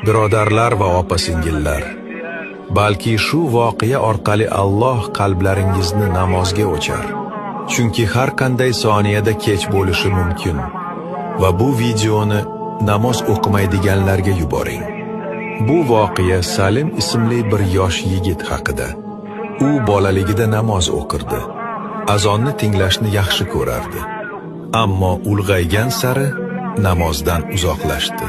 Birodarlar va opa-singillar, balki shu voqea orqali Alloh qalblaringizni namozga o'char. Chunki har qanday soniyada kech bo'lishi mumkin va bu videoni namoz o'qimaydiganlarga yuboring. Bu voqea Salim ismli bir yosh yigit haqida. U bolaligida namoz o'qirdi. Azonni tinglashni yaxshi ko'rardi. Ammo ulg'aygan sari namozdan uzoqlashdi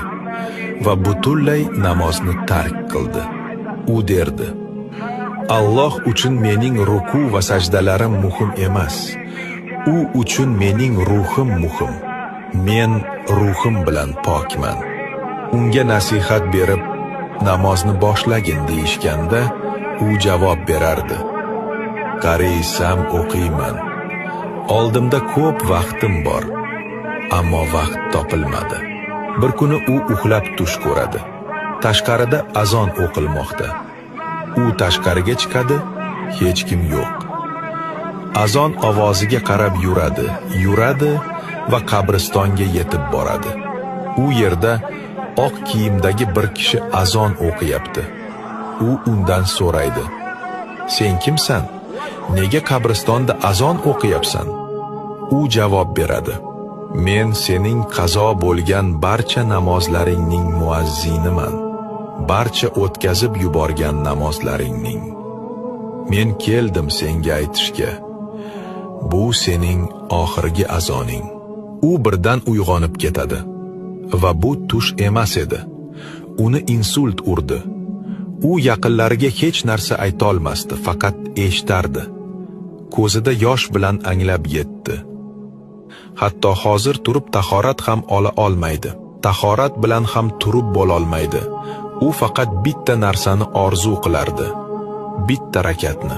va butunlay namozni tark qildi. U derdi: Alloh uchun mening ruku va sajdalarim muhim emas. U uchun mening ruhim muhim. Men ruhim bilan pokman. Unga nasihat berib, namozni boshlagin deyishganda, u javob berardi: Qaraysam o'qiyman. Oldimda ko'p vaqtim bor, ammo vaqt topilmadi. Bir kuni u uxlab tush ko'radi. Tashqarida azon o'qilmoqda. U tashqariga chiqadi, hech kim yo'q. Azon ovoziga qarab yuradi va qabristonga yetib boradi. U yerda oq kiyimdagi bir kishi azon o'qiyapti. U undan so'raydi: Sen kimsan? Nega qabristonda azon o'qiyapsan? U javob beradi: Men sening qazo bo'lgan barcha namozlaringning muazziniman. Barcha o'tkazib yuborgan namozlaringning. Men keldim senga aytishga. Bu sening oxirgi azoning. U birdan uyg'onib ketadi. Va bu tush emas edi. Uni insult urdi. U yaqinlariga hech narsa ayta olmasdi, faqat eshitardi. Ko'zida yosh bilan anglab yetdi. Hatto hozir turib tahorat ham ola olmaydi. Tahorat bilan ham turib bo'la olmaydi. U faqat bitta narsani orzu qilardi. Bitta rakatni.